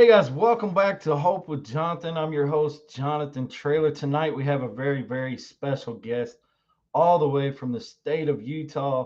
Hey guys, welcome back to Hope with Jonathan. I'm your host, Jonathan Trailer. Tonight we have a very, very special guest all the way from the state of Utah,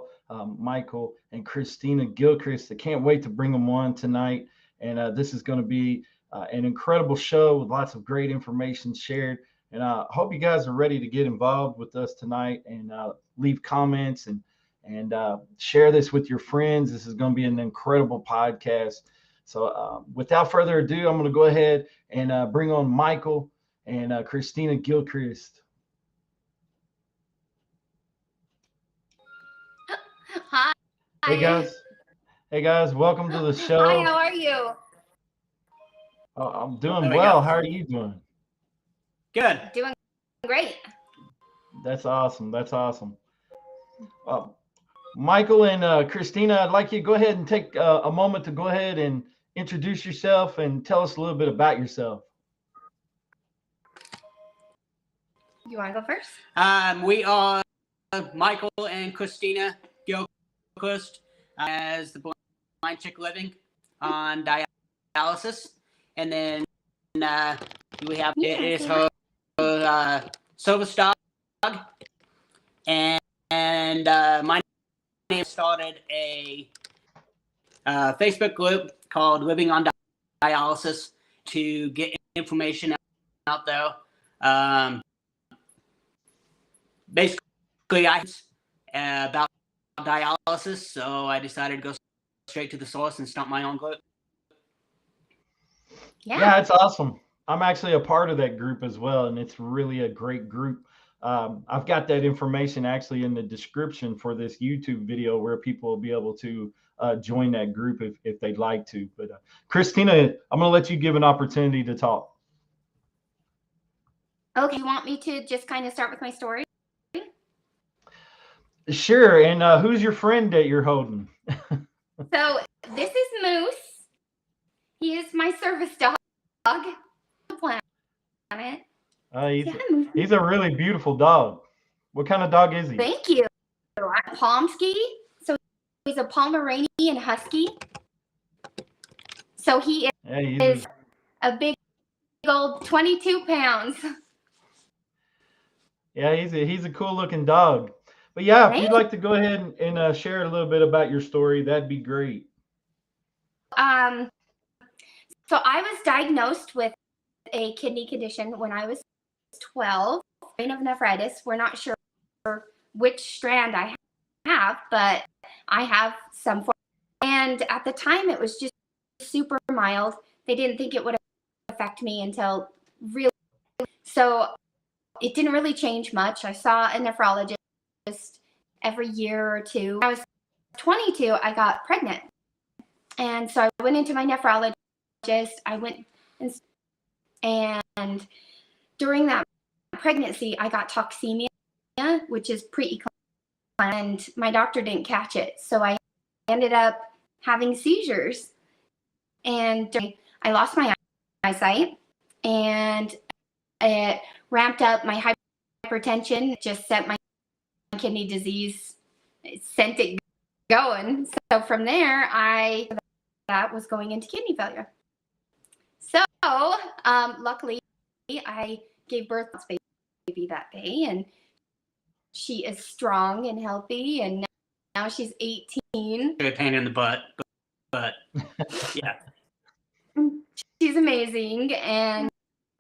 Michael and Christina Gilchrist. I can't wait to bring them on tonight. And this is going to be an incredible show with lots of great information shared. And I hope you guys are ready to get involved with us tonight and leave comments and share this with your friends. This is going to be an incredible podcast. So without further ado, I'm going to go ahead and bring on Michael and Christina Gilchrist. Hi. Hey guys. Hey guys, welcome to the show. Hi, how are you? I'm doing well. How are you doing? Good. Doing great. That's awesome. That's awesome. Michael and Christina, I'd like you to go ahead and take a moment to go ahead and introduce yourself and tell us a little bit about yourself. You want to go first? We are Michael and Christina Gilchrist as the blind chick living on dialysis, and then we have is her service dog, and my name started a Facebook group called Living on Dialysis to get information out there. Basically, about dialysis, so I decided to go straight to the source and start my own group. Yeah, it's awesome. I'm actually a part of that group as well, and it's really a great group. I've got that information actually in the description for this YouTube video where people will be able to join that group if they'd like to. But Christina, I'm going to let you give an opportunity to talk. Okay, you want me to just kind of start with my story? Sure. And who's your friend that you're holding? So this is Moose. He is my service dog. Planet. He's a really beautiful dog. What kind of dog is he? Thank you. Pomsky. So he's a Pomeranian Husky. So he is a big old 22 pounds. Yeah, he's a cool looking dog. But yeah, if you'd like to go ahead and share a little bit about your story, that'd be great. So I was diagnosed with a kidney condition when I was 12, strain of nephritis. We're not sure which strand I have, but I have some form. And at the time, it was just super mild. They didn't think it would affect me until really. So it didn't really change much. I saw a nephrologist every year or two. When I was 22, I got pregnant. And so I went into my nephrologist. I went and during that pregnancy, I got toxemia, which is pre-eclampsia, and my doctor didn't catch it. So I ended up having seizures, and I lost my eyesight, and it ramped up my hypertension, just sent my kidney disease, sent it going. So from there, that was going into kidney failure. So luckily, I gave birth to this baby that day, and she is strong and healthy, and now she's 18. A pain in the butt, but yeah. She's amazing, and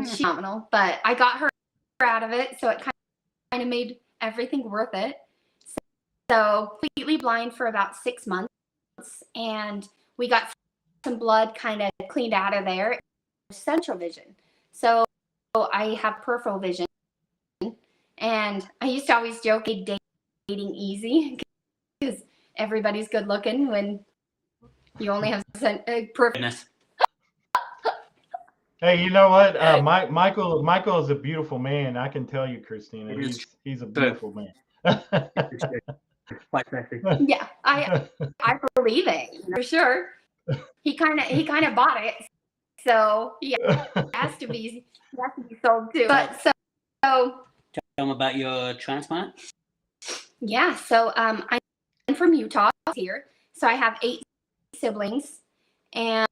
she's phenomenal, but I got her out of it, so it kind of made everything worth it. So completely blind for about 6 months, and we got some blood kind of cleaned out of there. Central vision. So I have peripheral vision, and I used to always joke dating easy because everybody's good looking when you only have peripheral. Hey, you know what? Michael is a beautiful man. I can tell you, Christina. He's a beautiful man. Yeah, I believe it for sure. He kind of bought it, so yeah, it has to be sold too. But so tell them about your transplant. Yeah, so I'm from Utah here, so I have 8 siblings, and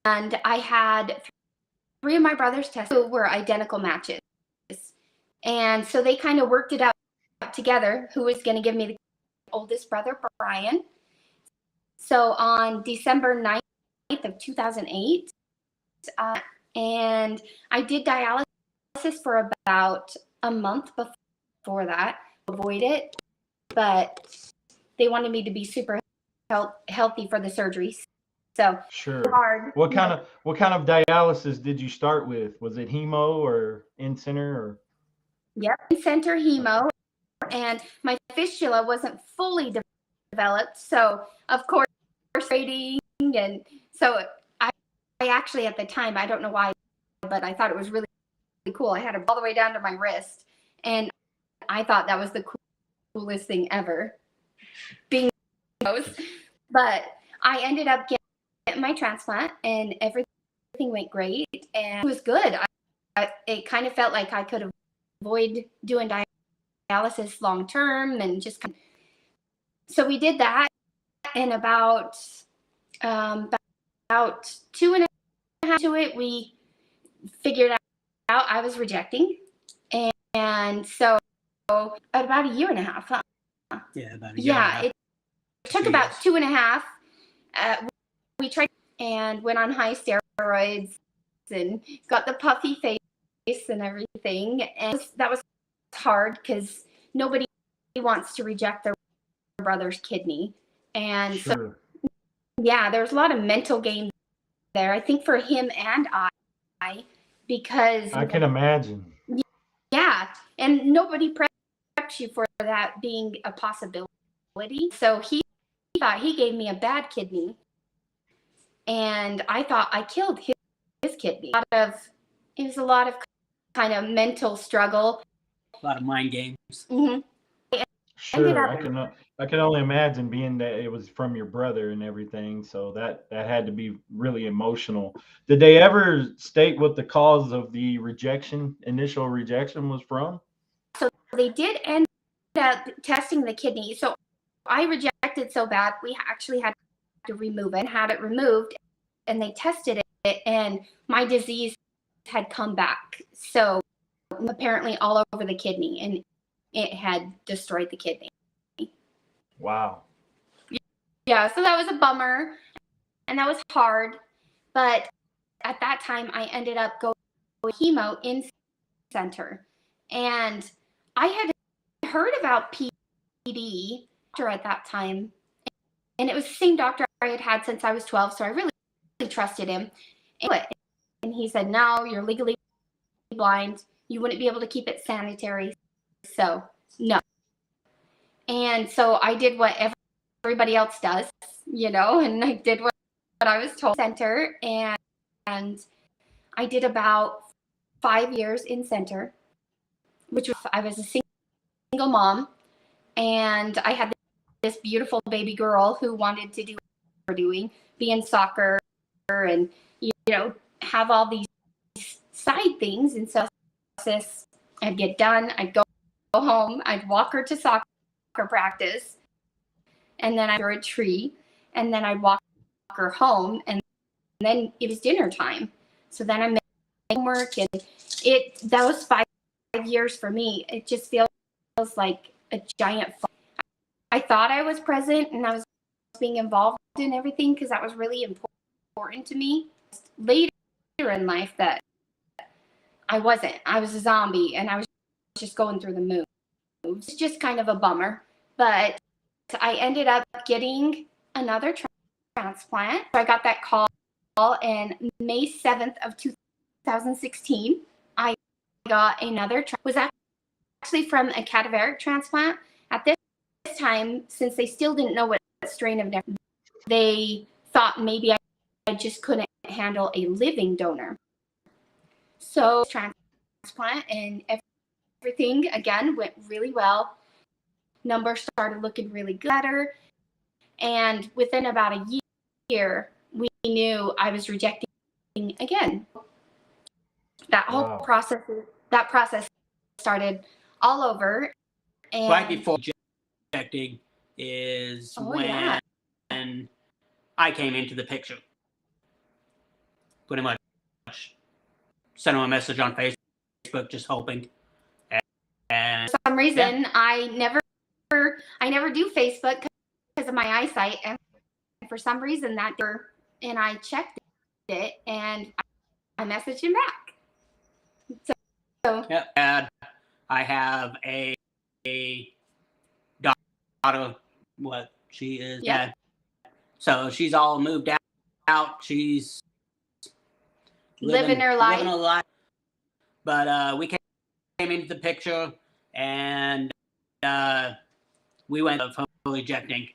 I had 3 of my brothers tested were identical matches. And so they kind of worked it out together who was going to give me the oldest brother, Brian. So on December 9th of 2008, and I did dialysis for about a month before that, avoid it, but they wanted me to be super healthy for the surgery. So Sure. hard. What kind of dialysis did you start with? Was it hemo or in-center or? Yep, in-center hemo, and my fistula wasn't fully developed. So of course, rating, and so I actually at the time, I don't know why, but I thought it was really, really cool. I had it all the way down to my wrist, and I thought that was the coolest thing ever. Being close, but I ended up getting my transplant, and everything went great, and it was good. It kind of felt like I could avoid doing dialysis long term, and just so we did that, and about 2.5 to it, we figured out I was rejecting, and so about 1.5 years, huh? Yeah, about a year. Yeah, it took about 2.5. We tried and went on high steroids and got the puffy face and everything, and that was hard because nobody wants to reject their brother's kidney, and Sure. So yeah, there's a lot of mental games there, I think, for him and I, because I can imagine. Yeah, and nobody preps you for that being a possibility. So he thought he gave me a bad kidney, and I thought I killed his kidney. It was a lot of kind of mental struggle. A lot of mind games. Mm-hmm. Sure, I can only imagine, being that it was from your brother and everything. So that had to be really emotional. Did they ever state what the cause of the initial rejection was from? So they did end up testing the kidney. So I rejected so bad, we actually had to remove it and had it removed, and they tested it, and my disease had come back. So apparently all over the kidney, and it had destroyed the kidney. Wow. Yeah, so that was a bummer, and that was hard. But at that time, I ended up going hemo in center, and I had heard about PD at that time, and it was the same doctor I had had since I was 12, so I really trusted him. And he said, "No, you're legally blind. You wouldn't be able to keep it sanitary, so no." And so I did what everybody else does, and I did what I was told. Center, and I did about 5 years in center, which was, I was a single mom, and I had this beautiful baby girl who wanted to do what we're doing, be in soccer, and have all these side things. And so I'd get done, I'd go home, I'd walk her to soccer practice, and then I'd throw a tree, and then I'd walk her home, and then it was dinner time. So then I'm making work, and those 5 years for me, it just feels like a giant fun. I thought I was present and I was being involved in everything because that was really important to me. Later in life that I wasn't. I was a zombie, and I was just going through the moves. It's just kind of a bummer. But I ended up getting another transplant. So I got that call in May 7th of 2016. I got another was actually from a cadaveric transplant. At this time, since they still didn't know what strain of nephropathy, they thought maybe I just couldn't handle a living donor. So transplant, and everything again went really well. Numbers started looking really good, better, and within about a year, we knew I was rejecting again. That whole process started all over. And right before rejecting is when I came into the picture. Pretty much. sent him a message on Facebook, just hoping. And for some reason, I never do Facebook because of my eyesight, and for some reason and I checked it and I messaged him back. So yeah, and I have a daughter. What she is? Yeah. So she's all moved out. She's living her life. But we came into the picture, and we went for ejecting,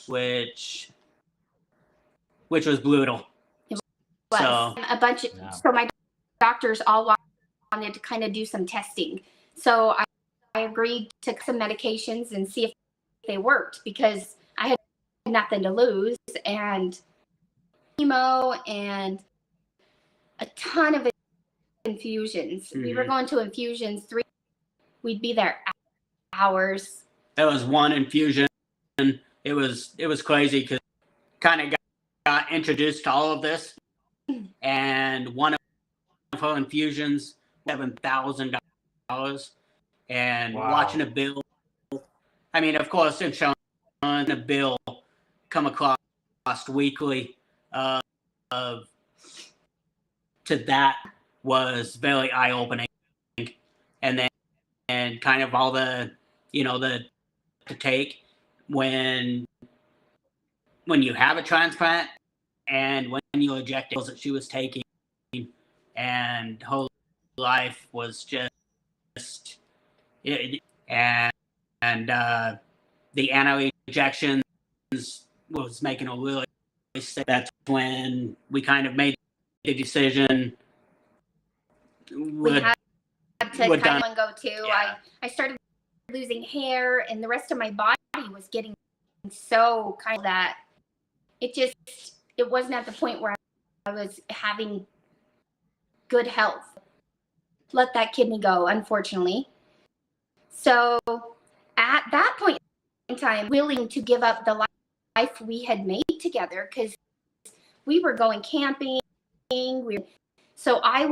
which was brutal. It was. So my doctors all wanted to kind of do some testing. So I agreed to some medications and see if they worked, because I had nothing to lose, and chemo and a ton of infusions. We were going to infusions 3. We'd be there hours. That was one infusion. It was crazy, because kind of got introduced to all of this, and one of her infusions, $7,000, and watching a bill. I mean, of course, insurance, a bill come across weekly to that was very eye-opening. And then kind of all the to take when you have a transplant, and when you eject it, that she was taking, and her life was just and the anti-ejections was making her really sick. That's when we kind of made the decision. We had to kind of go too. Yeah. I started losing hair, and the rest of my body was getting so kind of that it wasn't at the point where I was having good health. Let that kidney go, unfortunately. So at that point in time, willing to give up the life we had made together, because we were going camping. So I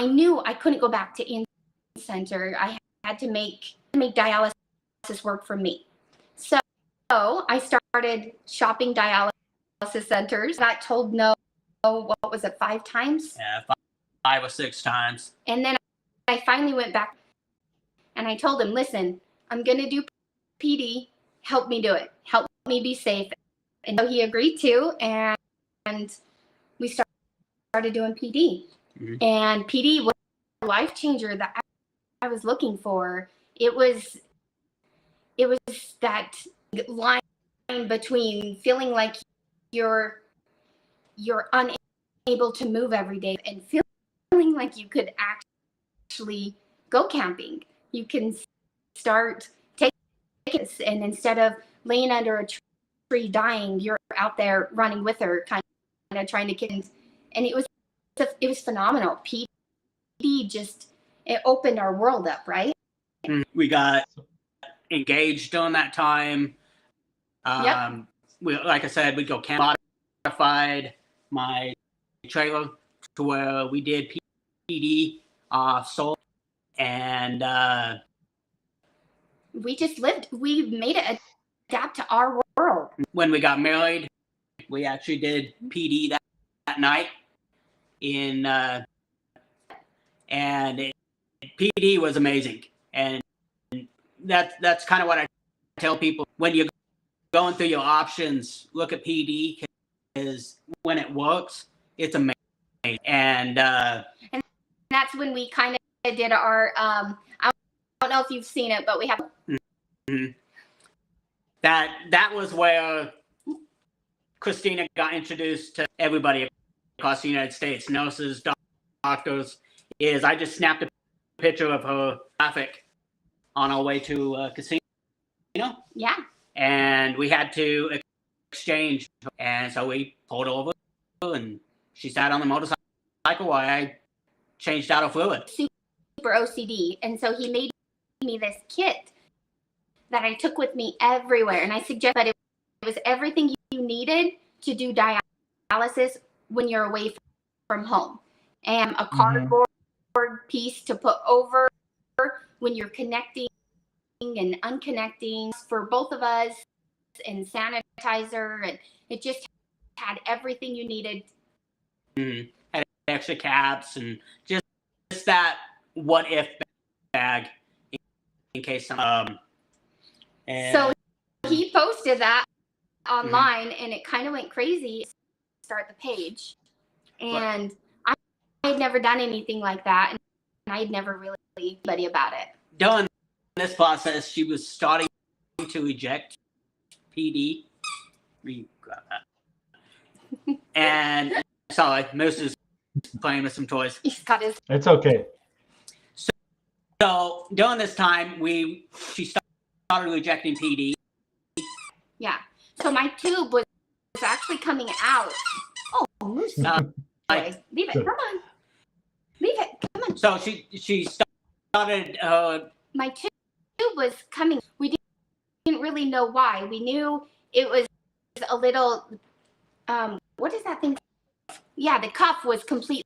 knew I couldn't go back to in-center. I had to make dialysis work for me. So I started shopping dialysis centers. Got told no, what was it, 5 times? Yeah, 5 or 6 times. And then I finally went back, and I told him, listen, I'm going to do PD. Help me do it. Help me be safe. And so he agreed to, and we started doing PD. Mm-hmm. And PD was a life changer that I was looking for. It was that line between feeling like you're unable to move every day and feeling like you could actually go camping. You can start taking it, and instead of laying under a tree dying, you're out there running with her, kind of trying to kick. And it was phenomenal. PD just, it opened our world up, right? We got engaged during that time. Yep. Like I said, we'd go camp. Modified my trailer to where we did PD solo, and we just lived. We made it adapt to our world. When we got married, we actually did PD that night and PD was amazing. And that's kind of what I tell people. When you're going through your options, look at PD, because when it works, it's amazing. And that's when we kind of did our I don't know if you've seen it, but we have that was where Christina got introduced to everybody across the United States, nurses, doctors. Is I just snapped a picture of her traffic on our way to casino. Yeah. And we had to exchange, and so we pulled over, and she sat on the motorcycle while I changed out her fluid. Super OCD, and so he made me this kit that I took with me everywhere, and I suggest that it was everything you needed to do dialysis when you're away from home. and a cardboard piece to put over when you're connecting and unconnecting for both of us, and sanitizer, and it just had everything you needed. Had extra caps and just that what if bag in case some. So he posted that online, and it kind of went crazy. Start the page, and I had never done anything like that, and I had never really told anybody about it. During this process, she was starting to eject PD. Grab that. And sorry, Moose is playing with some toys. He's got his. It's okay. So during this time, she started ejecting PD. Yeah. So my tube was actually coming out. Oh, Moose. Leave it. Come on. Leave it. Come on. So she started. My tube was coming. We didn't really know why. We knew it was a little. What is that thing? Yeah, the cuff was completely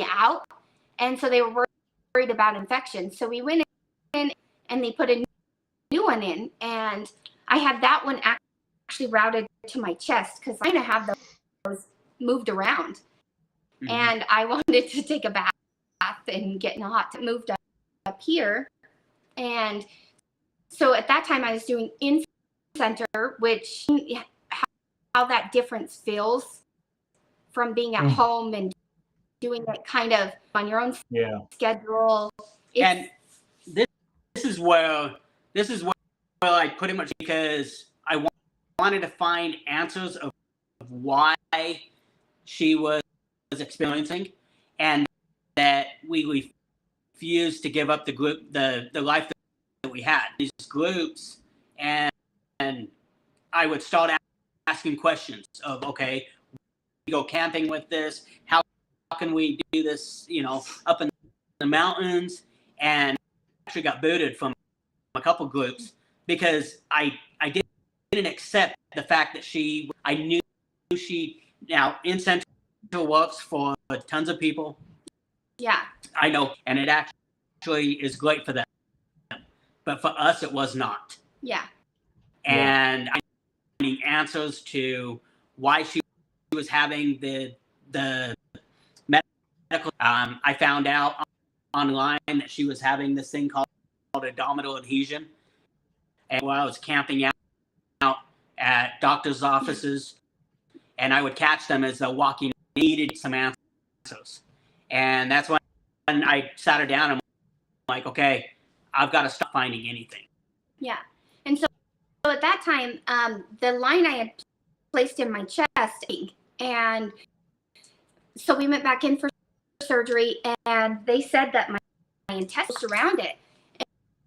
out, and so they were worried about infection. So we went in, and they put a new one in, and I had that one actually routed to my chest because I didn't have those moved around, and I wanted to take a bath and get in the hot tub. Moved up here, and so at that time I was doing in center, which how that difference feels from being at home and doing it kind of on your own schedule. And this is where I pretty much, because I wanted to find answers of why she was experiencing, and that we refused to give up the group, the life that we had, these groups, and I would start asking questions of, okay, we go camping with this, how can we do this, up in the mountains, and actually got booted from a couple groups because I didn't accept the fact that I knew she now in Central works for tons of people. Yeah. I know, and it actually is great for them, but for us it was not. Yeah. And I need answers to why she was having the medical. I found out online that she was having this thing called abdominal adhesion, and while I was camping out at doctors' offices, and I would catch them as they're walking, needed some answers, and that's when I sat her down and I'm like, okay, I've got to stop finding anything. Yeah, and so at that time, the line I had placed in my chest, and so we went back in for surgery, and they said that my intestines around it,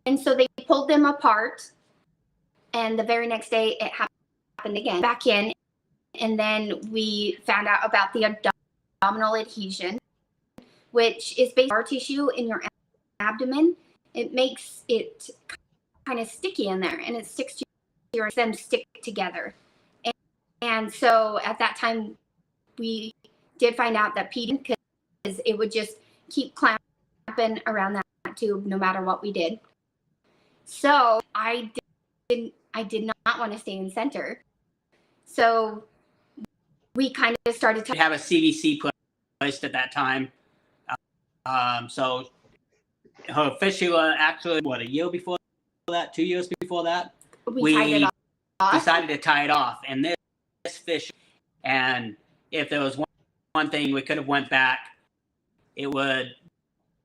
and so they pulled them apart, and the very next day it happened again, back in, and then we found out about the abdominal adhesion, which is basically scar tissue in your abdomen. It makes it kind of sticky in there, and it sticks to them stick together. And so at that time, we did find out that PD, because it would just keep clamping around that tube no matter what we did. So I did not want to stay in center. So we kind of started to have a CDC placed at that time. So her fistula actually, a year before that, 2 years before that, we tied it off. Decided to tie it off. And this fish, and if there was one thing we could have went back, it would,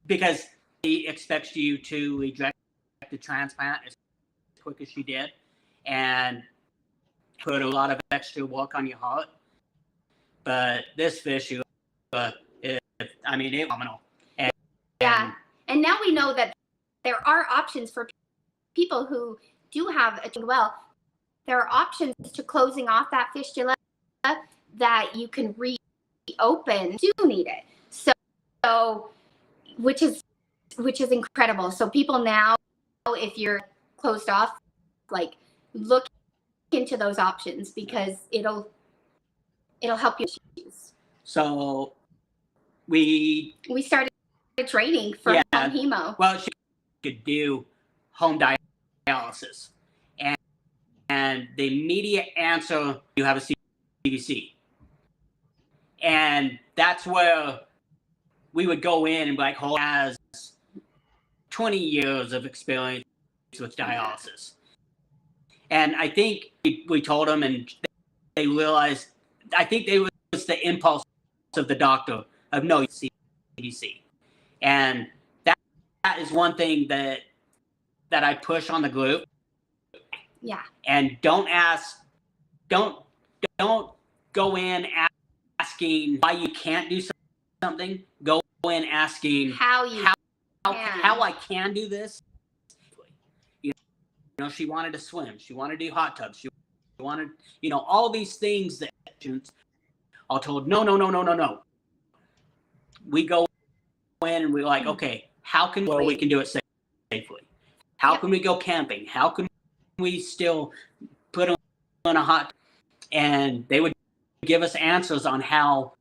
because he expects you to reject the transplant as quick as she did, and put a lot of extra work on your heart. But this fish, it was phenomenal. And now we know that there are options for people who do have a well. There are options to closing off that fistula that you can reopen. Do need it. So which is incredible. So people now, if you're closed off, like, look into those options, because it'll help you. So we started training for home hemo. Well, she could do home dialysis, and the immediate answer, you have a CVC. And that's where we would go in and be like, Holt has 20 years of experience with dialysis. And I think we told them, and they realized, I think it was the impulse of the doctor of no CVC. And that is one thing that I push on the group. Yeah. And don't go in asking why you can't do something. Go in asking how I can do this. You know, she wanted to swim. She wanted to do hot tubs. She wanted, all these things that all told, no. We go in and we're like, okay, how can we can do it safely? How can we go camping? How can we still put on a hot? And they would give us answers on how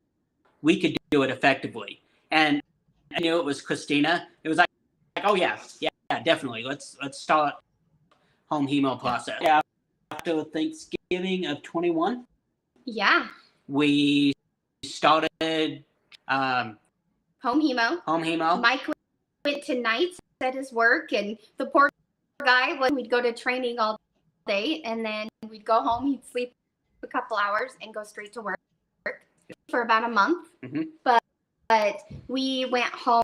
we could do it effectively. And I knew it was Christina. It was like, oh yeah, definitely. Let's start home hemo process. Yeah, after Thanksgiving of 21. Yeah. We started home hemo. Mike went to nights at his work, and the poor guy, we'd go to training all day, and then we'd go home, he'd sleep a couple hours and go straight to work for about a month. Mm-hmm. But we went home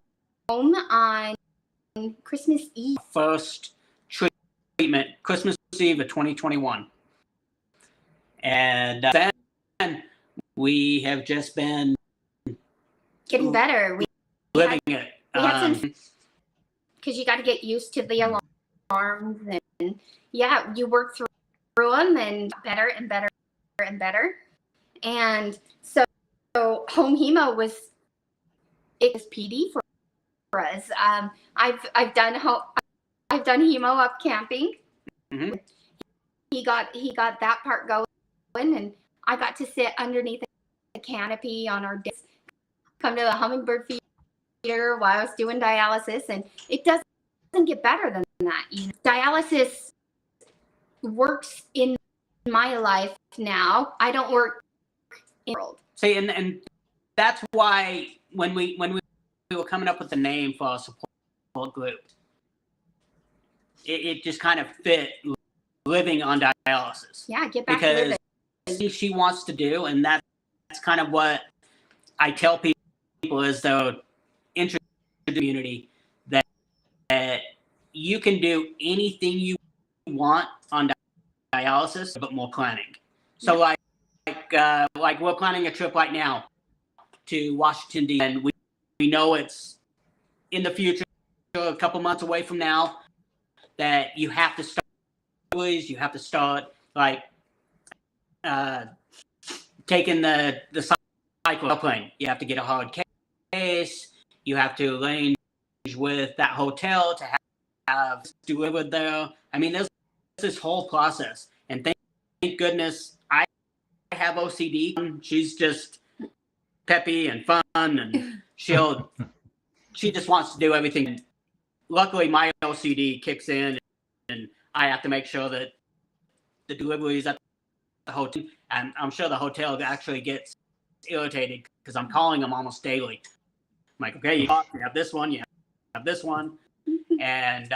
on Christmas Eve. First treatment, Christmas Eve of 2021. And then we have just been getting better. Living it. Because you got to get used to the alarms, and you work through them, and better and better and better. And so home hemo was PD for us. I've done hemo up camping. Mm-hmm. He got that part going, and I got to sit underneath the canopy on our desk, come to the hummingbird feeder while I was doing dialysis, and it doesn't get better than that. Dialysis works in my life now. I don't work in the world. See, and that's why when we were coming up with the name for our support group, it just kind of fit living on dialysis. Yeah, get back to living. Because she wants to do, and that's kind of what I tell people is the interest in the community, that you can do anything you want on dialysis, but more planning. So like we're planning a trip right now to Washington, D.C., and we know it's in the future, a couple months away from now, that you have to start like taking the cycle airplane. You have to get a hard case. You have to arrange with that hotel to have delivered there. I mean, there's this whole process, and thank goodness I have OCD. She's just peppy and fun, and she just wants to do everything. Luckily, my OCD kicks in, and I have to make sure that the delivery is at the hotel. And I'm sure the hotel actually gets irritated because I'm calling them almost daily. I'm like, okay, you have this one, you have this one, and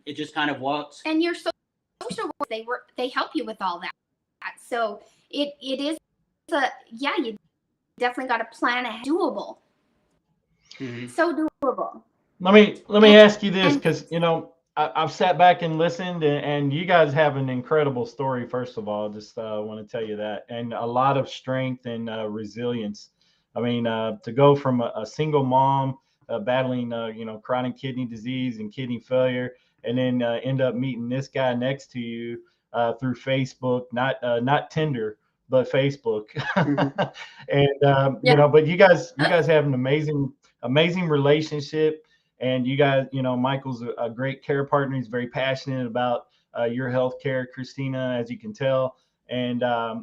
it just kind of works. And your social work, they help you with all that. So it is you definitely got to plan ahead. Doable. Mm-hmm. So doable. Let me ask you this, because I've sat back and listened, and you guys have an incredible story. First of all, just want to tell you that, and a lot of strength and resilience. I mean, to go from a single mom battling chronic kidney disease and kidney failure, and then end up meeting this guy next to you through Facebook, not Tinder, but Facebook. And but you guys have an amazing relationship. And you guys, Michael's a great care partner. He's very passionate about your health care, Christina, as you can tell. and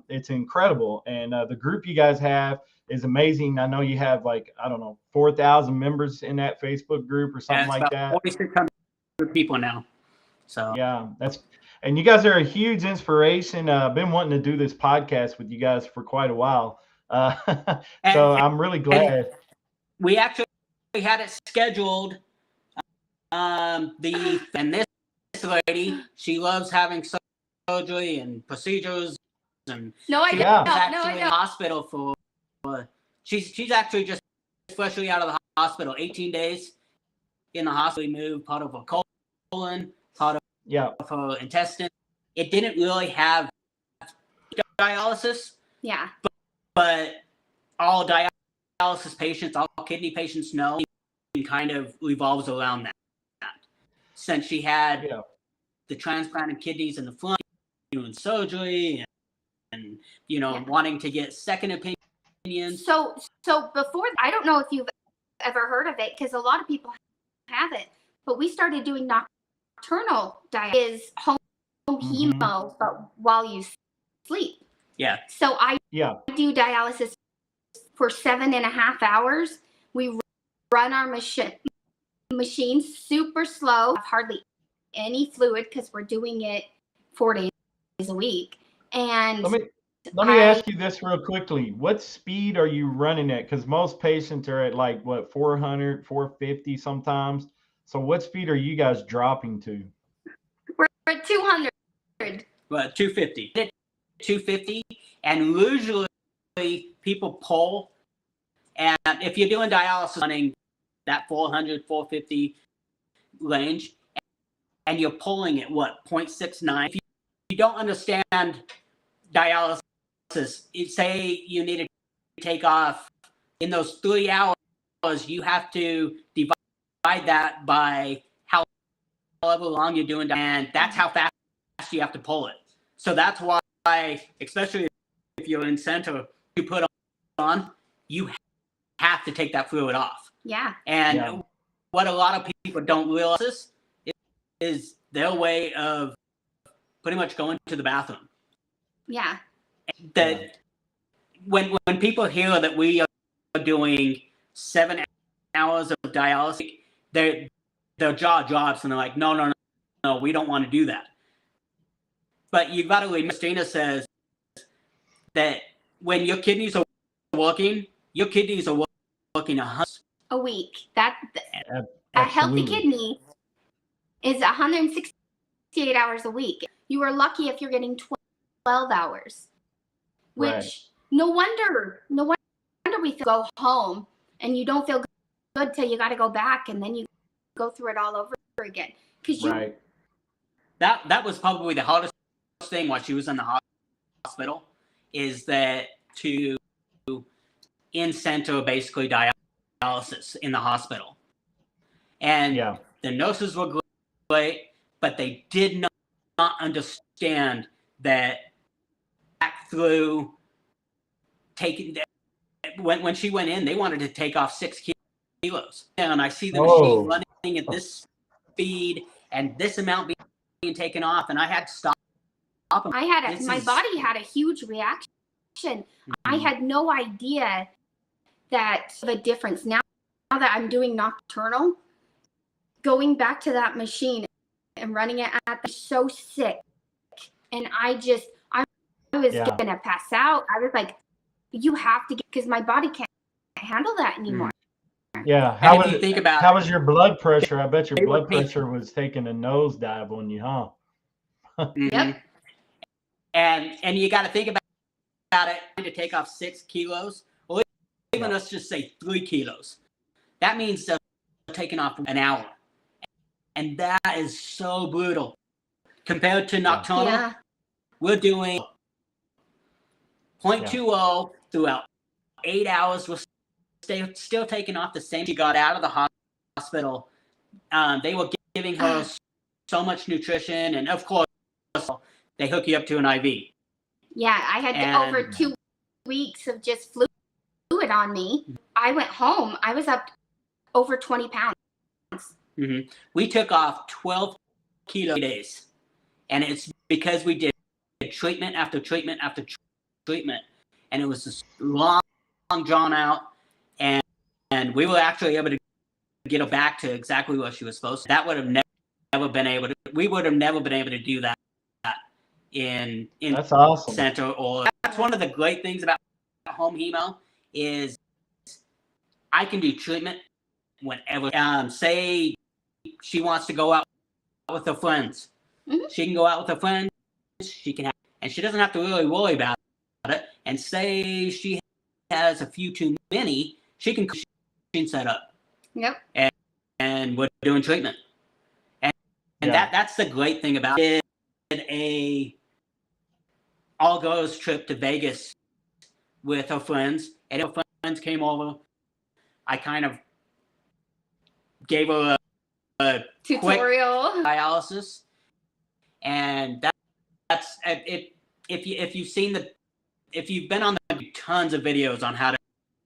it's incredible. And the group you guys have is amazing. I know you have like, I don't know, 4,000 members in that Facebook group or something it's like about that. 4,600 people now. So Yeah, and you guys are a huge inspiration. I've been wanting to do this podcast with you guys for quite a while. So and, I'm really and glad. we actually had it scheduled. And this lady, she loves having surgery and procedures, and No, I she don't. Yeah. was No, actually I in don't. the hospital for. She's actually just freshly out of the hospital. 18 days in the hospital. We moved part of her colon, part Yeah. of her intestine. It didn't really have dialysis. Yeah. But all dialysis patients, all kidney patients know, it kind of revolves around that. Since she had the transplanted kidneys in the front, doing surgery, and wanting to get second opinions. So before, I don't know if you've ever heard of it, because a lot of people have it, but we started doing nocturnal dialysis, is home chemo, but while you sleep. Yeah. So I do dialysis for 7.5 hours. We run our machine super slow, hardly any fluid, because we're doing it 4 days a week. And let me ask you this real quickly. What speed are you running at? Because most patients are at like what, 400, 450 sometimes. So what speed are you guys dropping to? We're at 200. Well, 250. 250, and usually people pull. And if you're doing dialysis running that 400, 450 range, and you're pulling at what, 0.69, if you don't understand dialysis, say you need to take off in those 3 hours, you have to divide that by however long you're doing, and that's how fast you have to pull it. So that's why, especially if you're in center, you put on, you have to take that fluid off. Yeah. And what a lot of people don't realize is their way of pretty much going to the bathroom. Yeah. That when people hear that we are doing 7 hours of dialysis, their jaw drops and they're like, no, we don't want to do that. But you've got to remember, Christina says that when your kidneys are working, your kidneys are working a week. A healthy kidney is 168 hours a week. You are lucky if you're getting 12 hours, which no wonder we go home and you don't feel good till you got to go back, and then you go through it all over again. That was probably the hardest thing while she was in the hospital, is that to in-center basically dialysis in the hospital. And the nurses were great, but they did not understand that back through taking, when she went in, they wanted to take off 6 kilos. And I see the machine running at this speed and this amount being taken off, and I had to stop. My body had a huge reaction. Mm-hmm. I had no idea that the difference. Now that I'm doing nocturnal, going back to that machine and running it at so sick, and I was gonna pass out. I was like, you have to get, because my body can't handle that anymore. Yeah. How was your blood pressure? I bet your blood pressure was taking a nosedive on you, huh? Yep. And you got to think about it, to take off 6 kilos, or even let's just say 3 kilos. That means they're taking off an hour. And that is so brutal. Compared to nocturnal, we're doing 0.20 throughout 8 hours. We're still taking off the same. She got out of the hospital. They were giving her so much nutrition, and of course, they hook you up to an IV. Yeah, I had over 2 weeks of just fluid on me. I went home. I was up over 20 pounds. We took off 12 kilo days, and it's because we did treatment after treatment after treatment, and it was just long drawn out, and we were actually able to get her back to exactly what she was supposed to. That would have never been able to. We would have never been able to do that in That's awesome. center. Or that's one of the great things about home hemo is I can do treatment whenever. Say she wants to go out with her friends. Mm-hmm. She can go out with her friends. She can have, and she doesn't have to really worry about it. And say she has a few too many, she can set up. Yep. And we're doing treatment. And that's the great thing about it. A all girls trip to Vegas with her friends, and her friends came over. I kind of gave her a tutorial quick dialysis, and that's if you've seen if you've been on the tons of videos on how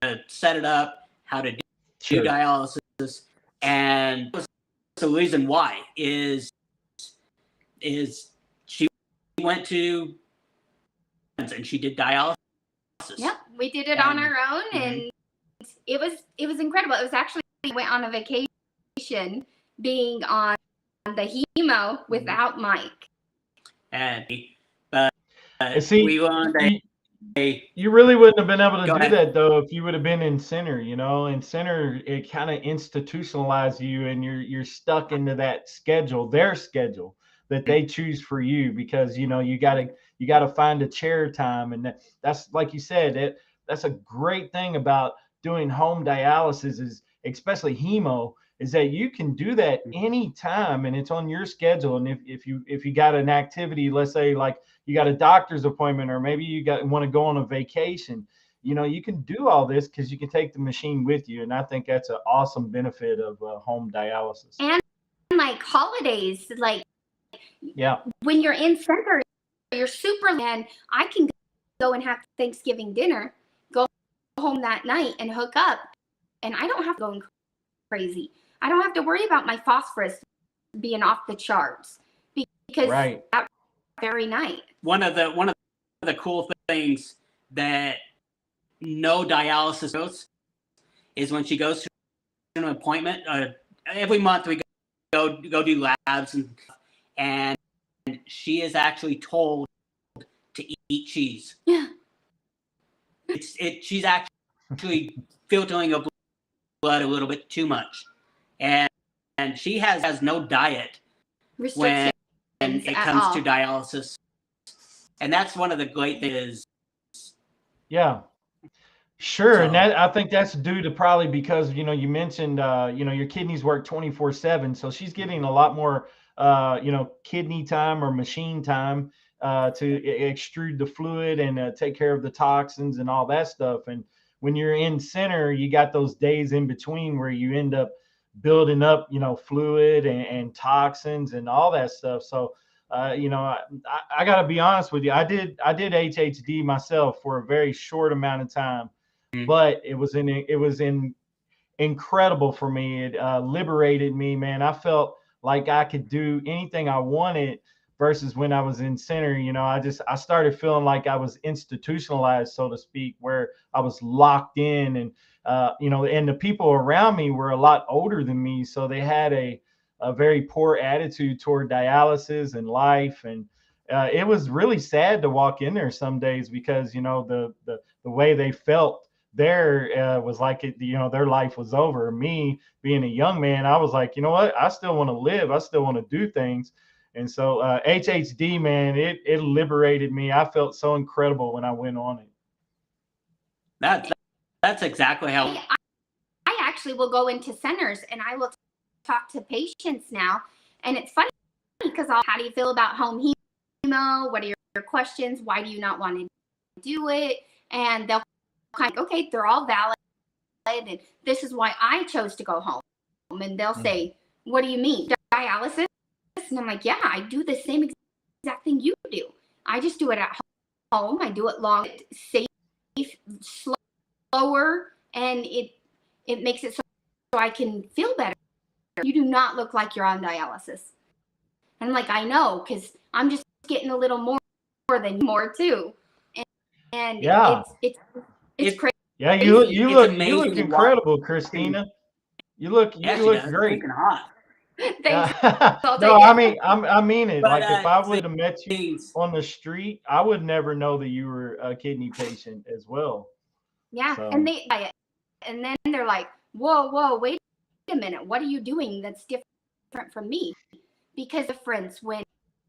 to set it up, how to do dialysis, and the reason why is she went to and she did dialysis. Yep, we did it on our own, and it was incredible. It was actually, we went on a vacation being on the hemo without Mike. And see, we learned you really wouldn't have been able to do ahead. that though if you would have been in center. In center, it kind of institutionalized you, and you're stuck into that schedule, their schedule that they choose for you, because you gotta find a chair time, and that's like you said, that's a great thing about doing home dialysis, is especially hemo, is that you can do that anytime and it's on your schedule. And if you got an activity, let's say like you got a doctor's appointment, or maybe you want to go on a vacation, you can do all this because you can take the machine with you. And I think that's an awesome benefit of home dialysis. And like holidays, like yeah, when you're in center, you're super, and I can go and have Thanksgiving dinner, go home that night and hook up, and I don't have to go crazy. I don't have to worry about my phosphorus being off the charts because that very night. One of the cool things that no dialysis goes is when she goes to an appointment. Every month we go do labs, and she is actually told to eat cheese. Yeah. She's actually filtering her blood a little bit too much, and she has no diet when it comes to dialysis, and that's one of the great things. Yeah, sure. And I think that's due to probably because you mentioned your kidneys work 24/7, so she's getting a lot more kidney time or machine time to extrude the fluid and take care of the toxins and all that stuff. And when you're in center, you got those days in between where you end up building up, fluid and toxins and all that stuff. So, I got to be honest with you. I did HHD myself for a very short amount of time, but it was incredible for me. It liberated me, man. I felt like I could do anything I wanted versus when I was in center. I started feeling like I was institutionalized, so to speak, where I was locked in, and and the people around me were a lot older than me, so they had a very poor attitude toward dialysis and life. And it was really sad to walk in there some days because the way they felt there was like their life was over. Me being a young man, I was like, what, I still want to live, I still want to do things. And so HHD, man, it liberated me. I felt so incredible when I went on it. That's exactly how I actually will go into centers and I will talk to patients now, and it's funny because how do you feel about home hemo? What are your questions? Why do you not want to do it? And they'll kind of, okay, they're all valid, and this is why I chose to go home. And they'll say, what do you mean, dialysis? And I'm like, yeah, I do the same exact thing you do. I just do it at home. I do it long, safe, slower, and it makes it so I can feel better. You do not look like you're on dialysis. And I'm like, I know, because I'm just getting a little more than more too. And Yeah. it's crazy. Yeah, It's you look amazing to watch. incredible, Christina. You look Yeah, she does. great. Freaking hot. Thanks. I'll No, take I it. mean I mean it. But Like if I would have met you things. on the street, I would never know that you were a kidney patient as well. Yeah, So and and then they're like, whoa, wait a minute, what are you doing that's different from me? Because difference when,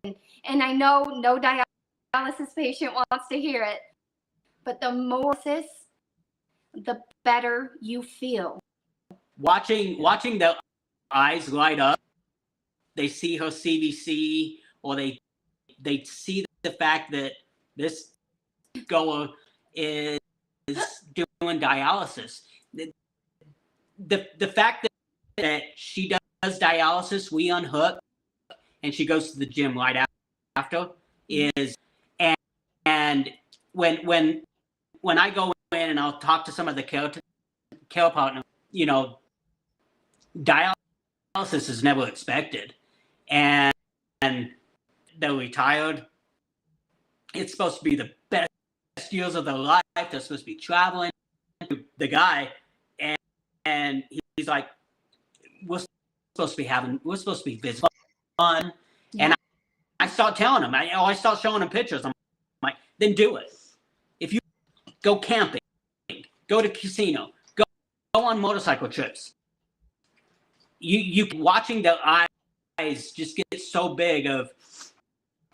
and I know no dialysis patient wants to hear it, but the more the better you feel. Watching the eyes light up, they see her CVC, or they see the fact that this goer is doing dialysis. The fact that she does dialysis, we unhook, and she goes to the gym right after is, and when I go in and I'll talk to some of the care partners, dialysis is never expected, and they're retired. It's supposed to be the best years of their life. They're supposed to be traveling. The guy, and he's like, we're supposed to be visiting fun. Yeah. And I start telling him, I start showing him pictures. I'm like, then do it. If you go camping, go to casino, go on motorcycle trips, you watching their eyes just get so big of,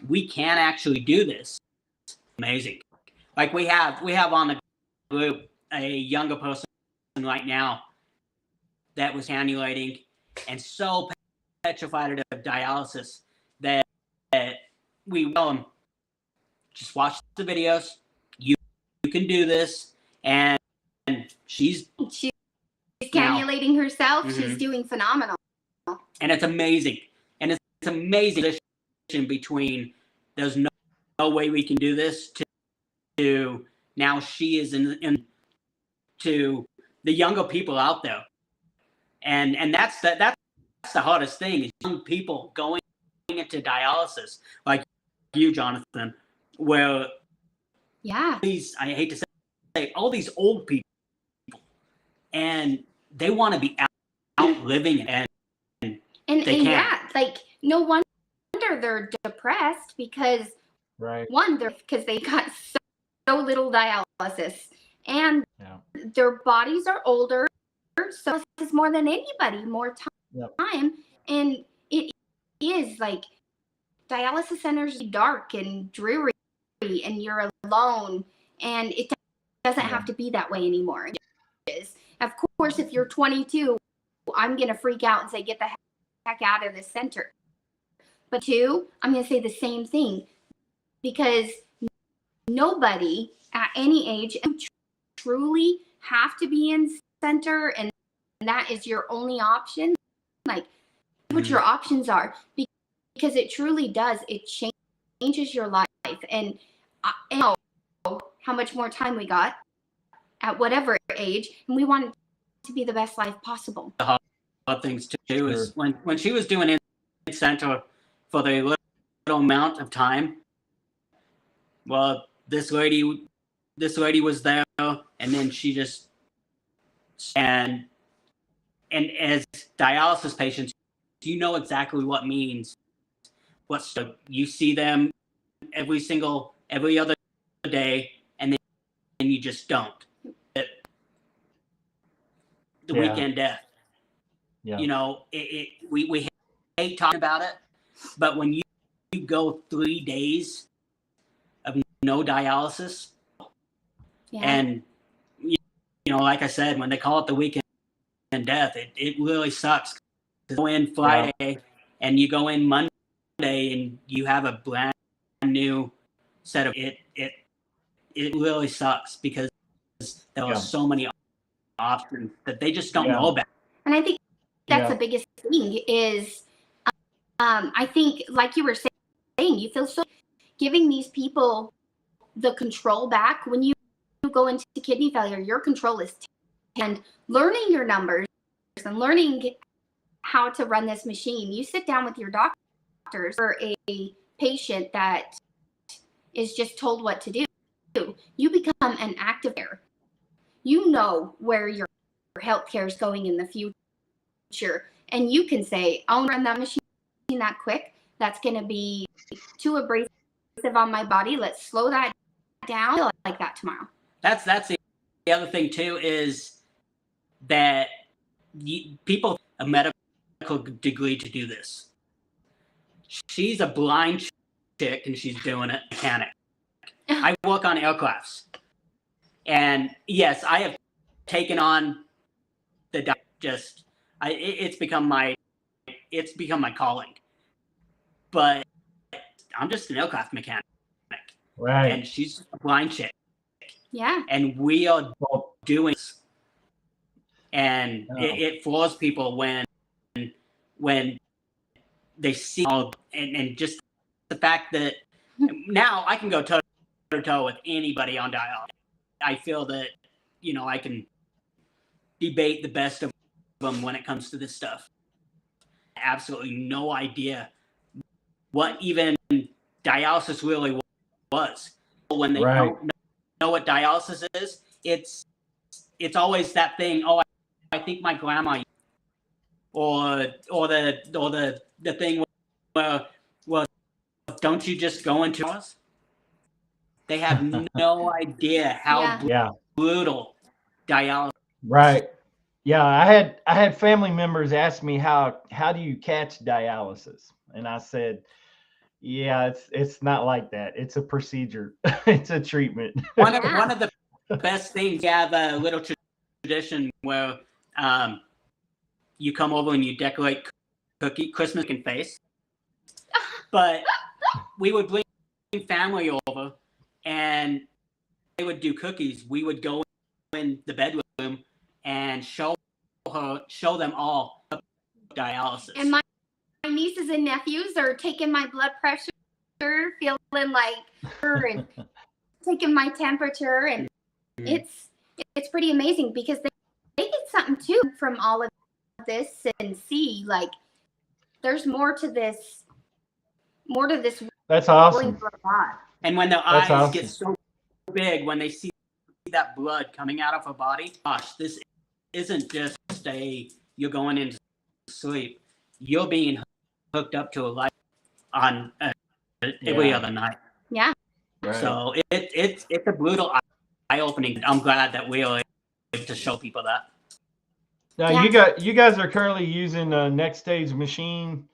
we can actually do this. Amazing. Like we have on the group a younger person right now that was annulating and so petrified of dialysis that we tell him, just watch the videos. You can do this, and she's cannulating herself. Mm-hmm. She's doing phenomenal, and it's amazing. And it's amazing between there's no way we can do this to now she is in to the younger people out there, and that's the hardest thing is young people going into dialysis like you, Jonathan, where these, I hate to say, all these old people, and they want to be out living and they can't. Yeah, like no wonder they're depressed because one, they're because they got so little dialysis, and their bodies are older, so this is more than anybody, more time, and it is like dialysis centers are dark and dreary, and you're alone, and it doesn't have to be that way anymore. It is. Of course, if you're 22, I'm gonna freak out and say, get the heck out of this center. But two, I'm gonna say the same thing, because nobody at any age truly have to be in center, and that is your only option. Like what your options are, because it truly does. It changes your life, and I know how much more time we got at whatever age, and we want it to be the best life possible. The hard things too is when she was doing in center for the little amount of time. Well, this lady was there, and then she just and as dialysis patients, you know exactly what means. You see them every other day, and then you just don't. The weekend death. Yeah. We hate talking about it, but when you go 3 days of no dialysis, and like I said, when they call it the weekend death, it really sucks. You go in Friday and you go in Monday and you have a brand new set of it. It really sucks because there are so many options that they just don't know about. And I think that's the biggest thing is, I think, like you were saying, you feel so giving these people the control back. When you go into kidney failure, your control is and learning your numbers and learning how to run this machine. You sit down with your doctors or a patient that is just told what to do. You become an active player. You know where your healthcare is going in the future. And you can say, I'll run that machine that quick. That's going to be too abrasive on my body. Let's slow that down. I'll like that tomorrow. That's the other thing too, is that people a medical degree to do this. She's a blind chick and she's doing it mechanic. I work on aircrafts, and yes, I have taken on the it's become my calling. But I'm just an aircraft mechanic, Right. And she's a blind chick. Yeah. And we are doing this. And it floors people when they see and just the fact that now I can go toe to toe with anybody on dialysis. I feel that, I can debate the best of them when it comes to this stuff. Absolutely no idea what even dialysis really was. When they don't know what dialysis is, it's always that thing. Oh, I think my grandma, or the thing where, well, don't you just go into us? They have no idea how brutal dialysis. Right. Yeah, I had family members ask me how do you catch dialysis, and I said, yeah, it's not like that. It's a procedure. It's a treatment. One of the best things, we have a little tradition where you come over and you decorate Christmas and face. But we would bring family over and they would do cookies. We would go in the bedroom and show them all dialysis. And my nieces and nephews are taking my blood pressure, feeling like her, and taking my temperature, and it's pretty amazing because they get something too from all of this and see like there's more to this. That's awesome. And when their eyes get so big when they see that blood coming out of her body, gosh, this isn't just you're going into sleep. You're being hooked up to a light on every other night. Yeah. Right. So it's a brutal eye-opening. I'm glad that we are able to show people that. Now you guys are currently using a next stage machine.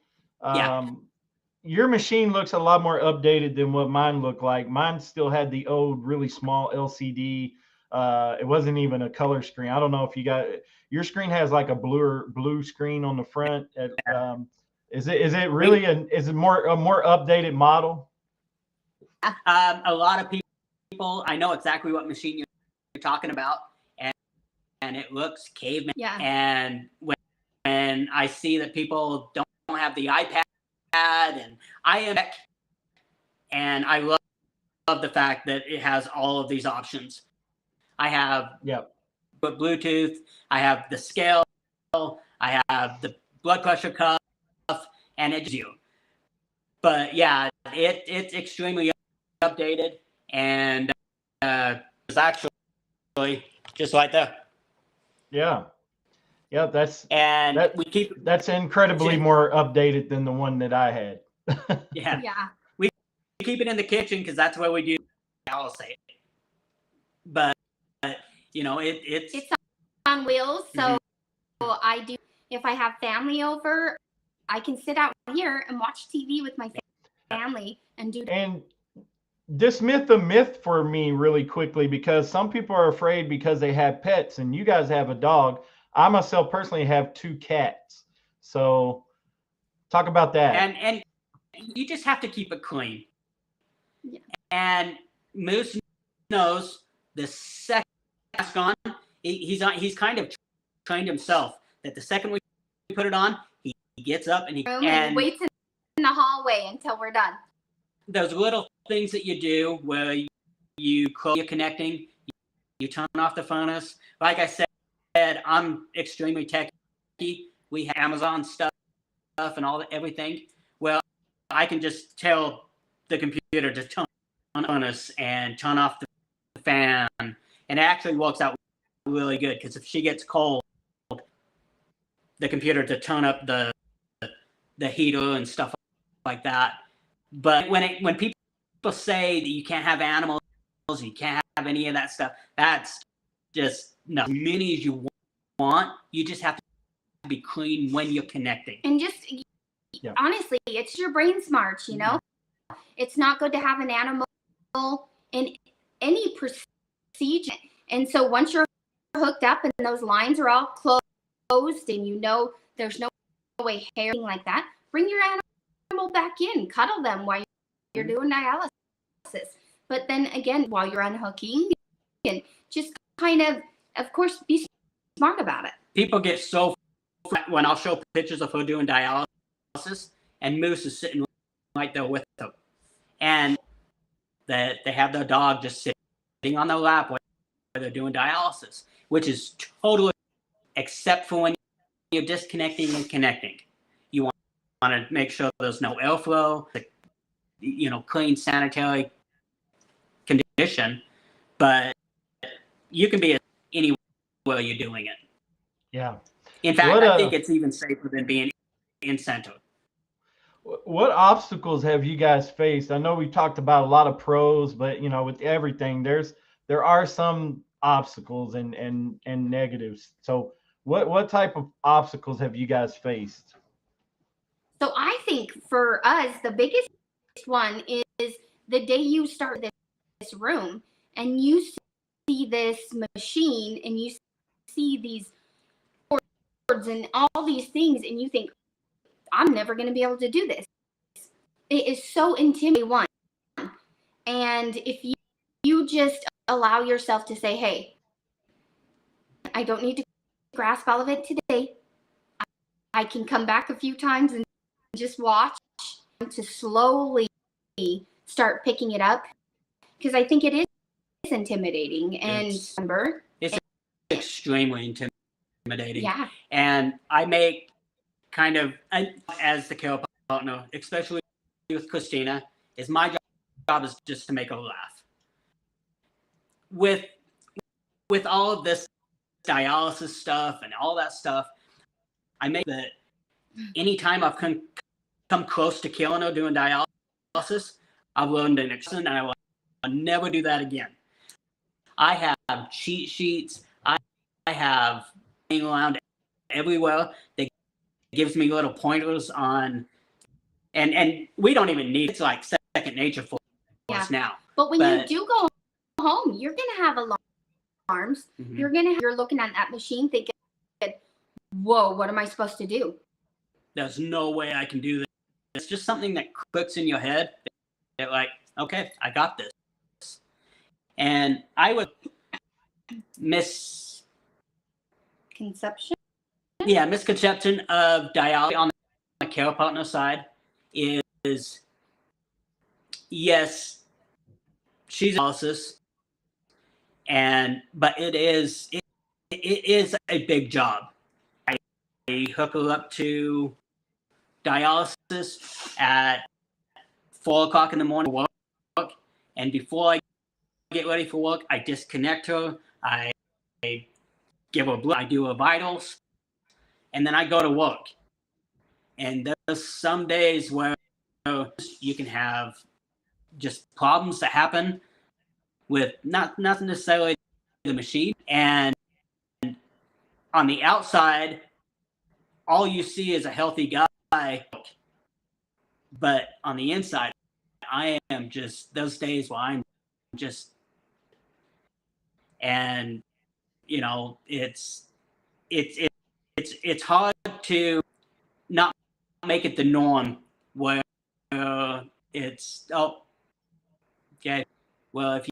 Your machine looks a lot more updated than what mine looked like. Mine still had the old, really small LCD. It wasn't even a color screen. I don't know if your screen has like a blue screen on the front. Is it really a more updated model? A lot of people, I know exactly what machine you're talking about, and it looks caveman. Yeah. And when I see that people don't have the iPad, and I love the fact that it has all of these options. I have Bluetooth, I have the scale, I have the blood pressure cuff, and it's you. But yeah, it's extremely updated, and it's actually just right there. Yeah. Yeah, that's incredibly more updated than the one that I had. Yeah. We keep it in the kitchen because that's where we do dialysis. But it's on wheels. So I do. If I have family over, I can sit out here and watch TV with my family and do. And dismiss the myth for me really quickly, because some people are afraid because they have pets, and you guys have a dog. I myself personally have 2 cats. So talk about that. And you just have to keep it clean. Yeah. And Moose knows the second mask on, he's kind of trained himself that the second we put it on, he gets up and he waits in the hallway until we're done. Those little things that you do where you close your connecting, you turn off the furnace. Like I said, I'm extremely techy. We have Amazon stuff and everything. Well, I can just tell the computer to turn on us and turn off the fan, and it actually works out really good because if she gets cold, the computer to turn up the heater and stuff like that. But when people say that you can't have animals, you can't have any of that stuff, that's just no. As many as you want, you just have to be clean when you're connecting. And just honestly, it's your brain smarts, you know. It's not good to have an animal in any procedure. And so once you're hooked up and those lines are all closed and you know there's no way hair like that, bring your animal back in, cuddle them while you're doing dialysis. But then again, while you're unhooking, and just kind of course, be smart about it. People get so when I'll show pictures of her doing dialysis and Moose is sitting right there with them. And that they have their dog just sitting on their lap while they're doing dialysis, which is totally, except for when you're disconnecting and connecting. You want to make sure there's no airflow, clean sanitary condition, but you can be anywhere you're doing it. Yeah. In fact, I think it's even safer than being in center. What obstacles have you guys faced? I know we talked about a lot of pros, but with everything, there are some obstacles and negatives. So what type of obstacles have you guys faced? So I think for us, the biggest one is the day you start this room and you see this machine and you see these boards and all these things and you think, I'm never going to be able to do this. It is so intimidating. And if you just allow yourself to say, hey, I don't need to grasp all of it today. I can come back a few times and just watch to slowly start picking it up. Because I think it is intimidating. And it's extremely intimidating. Yeah. And I make as the care partner, especially with Christina, is my job is just to make her laugh. With all of this dialysis stuff and all that stuff, I make that anytime I've come close to killing her doing dialysis, I've learned an lesson and I will never do that again. I have cheat sheets. I have hanging around everywhere that gives me little pointers on, and we don't even need, it's like second nature for us now. But when you do go home, you're going to have alarms. Mm-hmm. You're looking at that machine thinking, whoa, what am I supposed to do? There's no way I can do this. It's just something that clicks in your head. That like, okay, I got this. And I would misconception of dialysis on the care partner side is yes, she's dialysis, but it is a big job. I hook her up to dialysis at 4:00 in the morning for work, and before I get ready for work, I disconnect her. I give her blood. I do her vitals, and then I go to work. And there's some days where you can have just problems that happen with not necessarily the machine. And on the outside, all you see is a healthy guy. But on the inside, I am just, those days where I'm just, and it's hard to not make it the norm where it's, oh, okay, well, if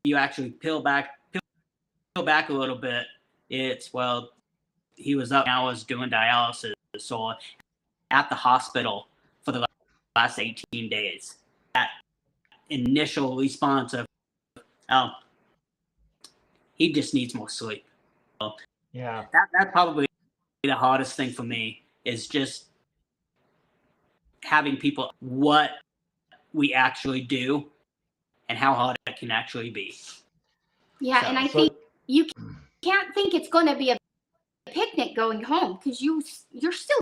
you actually peel back a little bit, it's, well, he was up hours doing dialysis, so at the hospital for the last 18 days. That initial response of, oh, he just needs more sleep. So yeah, that's probably the hardest thing for me, is just having people what we actually do how hard it can actually be. Yeah, and I think you can't think it's going to be a picnic going home, because you're still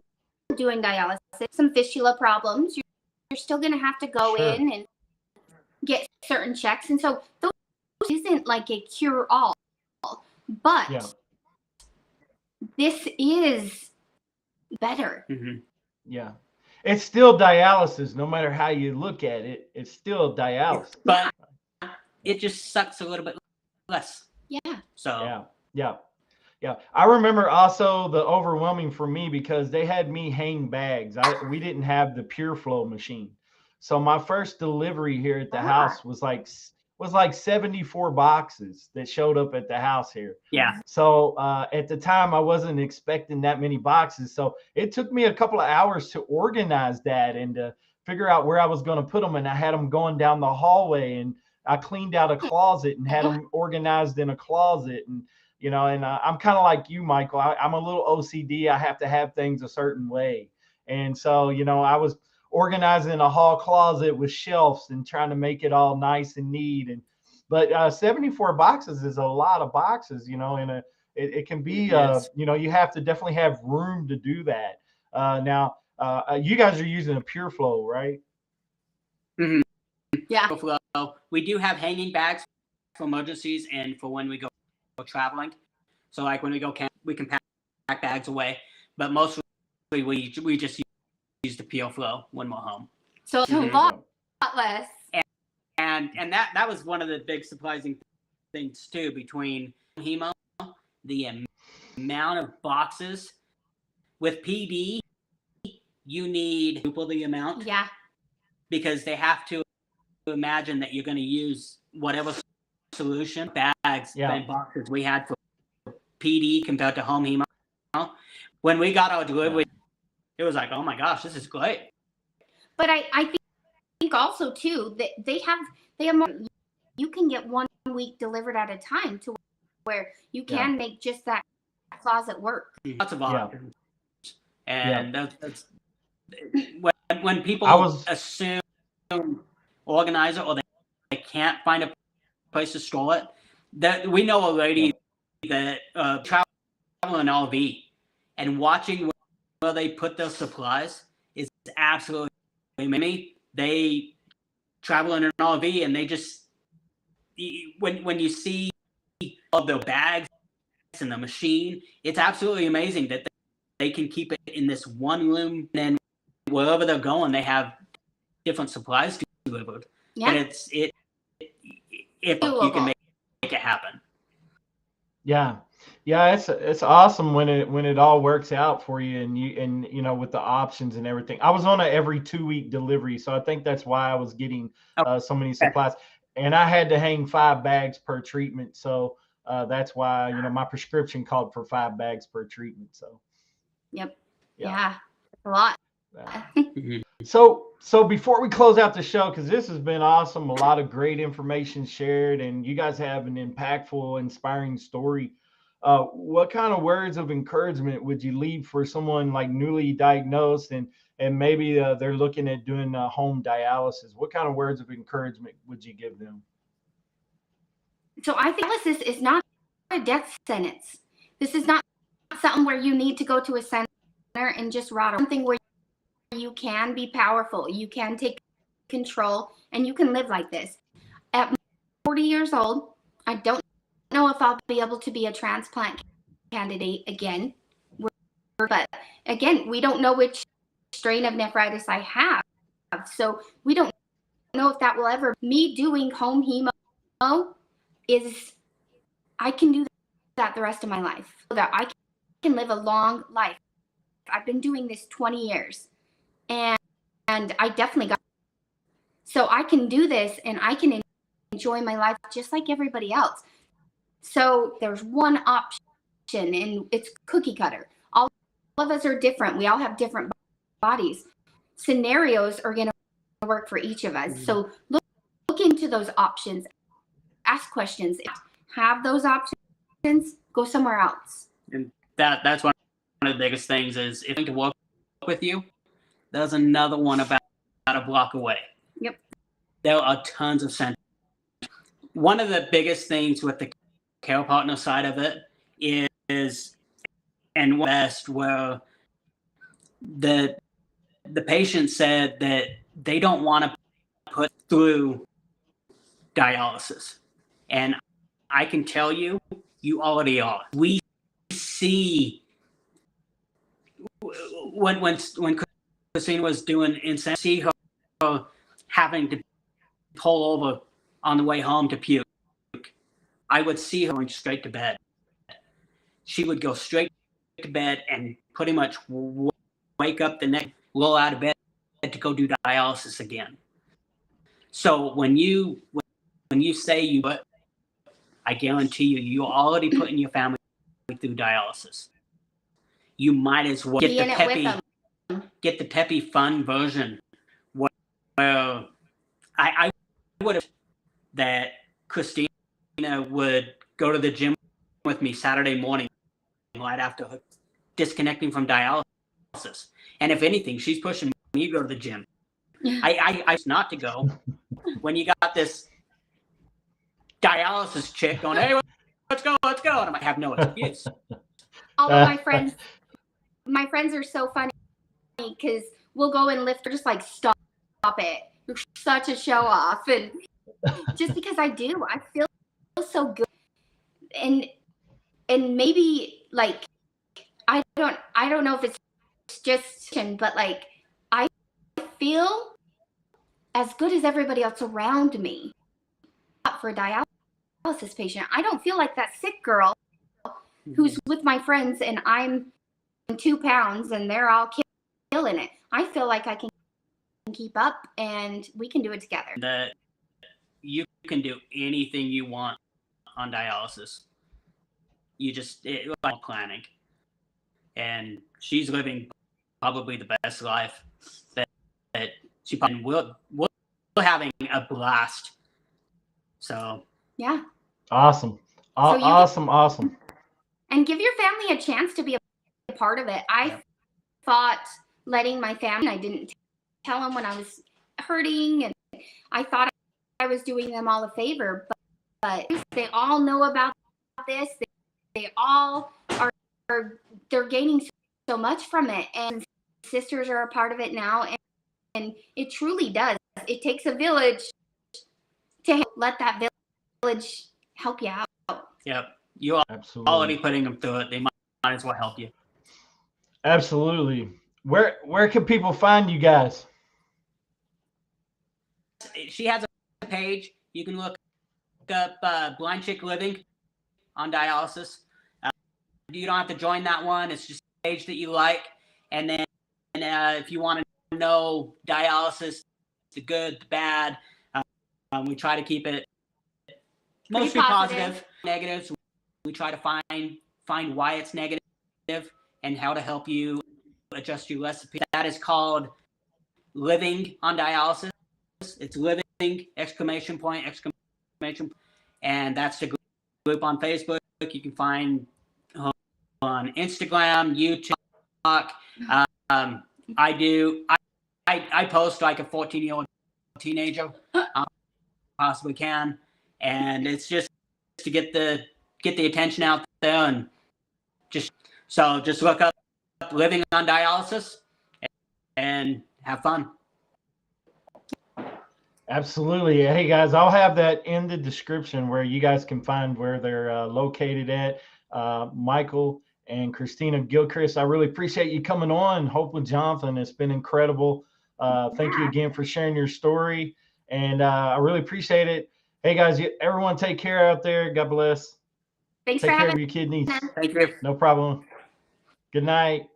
doing dialysis. Some fistula problems, you're still going to have to go in and get certain checks, and so those isn't like a cure-all, but this is better. Yeah, it's still dialysis, no matter how you look at it. It's still dialysis, but it just sucks a little bit less. Yeah. So yeah. I remember also the overwhelming for me, because they had me hang bags. We didn't have the pure flow machine. So my first delivery here at the house was like 74 boxes that showed up at the house here. Yeah. So at the time I wasn't expecting that many boxes. So it took me a couple of hours to organize that and to figure out where I was going to put them. And I had them going down the hallway, and I cleaned out a closet and had them organized in a closet. And and I'm kind of like you, Michael. I'm a little OCD. I have to have things a certain way. And so, I was organizing a hall closet with shelves and trying to make it all nice and neat. But 74 boxes is a lot of boxes, and it can be, you have to definitely have room to do that. Now, you guys are using a pure flow, right? Mm-hmm. Yeah. We do have hanging bags for emergencies and for when we go traveling. So like when we go camp, we can pack bags away, but mostly we just use the pure flow when we're home. So a lot less. And that was one of the big surprising things too, between hemo, the amount of boxes. With PD, you need triple the amount. Yeah. Because they have to imagine that you're going to use whatever solution, bags and boxes we had for PD compared to home hemo. When we got our delivery, it was like, oh my gosh, this is great. But I think also too that they have more. You can get 1 week delivered at a time, to where you can make just that closet work. Lots of options. And that's when people assume organizer, or they can't find a place to store it. That we know a lady that traveling in RV, and watching where they put their supplies is absolutely amazing. They travel in an RV, and they just, when you see all their bags in the machine, it's absolutely amazing that they can keep it in this one room, and then wherever they're going, they have different supplies delivered. Yeah. But if you can make it happen. Yeah. It's awesome when it all works out for you, and with the options and everything. I was on a every 2-week delivery, so I think that's why I was getting so many supplies, and I had to hang 5 bags per treatment. So that's why my prescription called for 5 bags per treatment. So. Yep. Yeah. A lot. So before we close out the show, because this has been awesome, a lot of great information shared, and you guys have an impactful, inspiring story. What kind of words of encouragement would you leave for someone like newly diagnosed and maybe they're looking at doing home dialysis? What kind of words of encouragement would you give them? So I think dialysis is not a death sentence. This is not something where you need to go to a center and just rot. Something where you can be powerful, you can take control, and you can live like this. At 40 years old, I don't know if I'll be able to be a transplant candidate again. But again, we don't know which strain of nephritis I have. So we don't know if that will ever. Me doing home hemo is, I can do that the rest of my life. So that I can live a long life. I've been doing this 20 years. And I definitely got, so I can do this and I can enjoy my life just like everybody else. So there's one option, and it's cookie cutter. All of us are different. We all have different bodies. Scenarios are going to work for each of us. So look into those options. Ask questions. Have those options. Go somewhere else. And that's one of the biggest things is if to work with you. There's another one about a block away. Yep. There are tons of centers one of the biggest things with the care partner side of it is, and best, where the patient said that they don't want to put through dialysis. And I can tell you, you already are. We see when Christine was doing insane, see her having to pull over on the way home to puke. I would see her going straight to bed. She would go straight to bed and pretty much wake up the next, roll out of bed to go do dialysis again. So when you say you, I guarantee you, you're already putting your family through dialysis. You might as well get the peppy fun version where I would have that Christina would go to the gym with me Saturday morning right after her disconnecting from dialysis. And if anything, she's pushing me to go to the gym. I not to go when you got this dialysis chick going, hey, let's go. And I'm like, I have no excuse. Although my friends are so funny because we'll go and lift her, just like, stop it. You're such a show off. And just because I do, I feel so good. And maybe, like, I don't know if it's just, but, like, I feel as good as everybody else around me for a dialysis patient. I don't feel like that sick girl who's with my friends and I'm 2 pounds and they're all killing it. I feel like I can keep up and we can do it together. That you can do anything you want on dialysis. You just like planning, and she's living probably the best life that she probably will. We're having a blast. So yeah, awesome. Awesome. And give your family a chance to be a part of it. I thought letting my family, I didn't tell them when I was hurting, and I thought I was doing them all a favor, but they all know about this. They all they're gaining so much from it, and sisters are a part of it now, and it truly does. It takes a village to let that village help you out. Yep. You are already putting them through it. They might as well help you. Absolutely. Where can people find you guys? She has a page. You can look up Blind Chick Living on dialysis. You don't have to join that one. It's just a page that you like. And then if you want to know dialysis, the good, the bad, we try to keep it mostly positive. Negatives, we try to find why it's negative and how to help you adjust your recipe. That is called Living on Dialysis. It's Living ! And that's the group on Facebook. You can find on Instagram, YouTube. I post like a 14-year-old teenager, possibly can, and it's just to get the attention out there, and just look up Living on Dialysis and have fun. Absolutely. Hey guys, I'll have that in the description where you guys can find where they're located at. Michael and Christina Gilchrist, I really appreciate you coming on. Hope with Jonathan, it's been incredible. Thank you again for sharing your story, and I really appreciate it. Hey guys, everyone take care out there. God bless. Thanks take for care having of your kidneys. Thank you. No problem. Good night.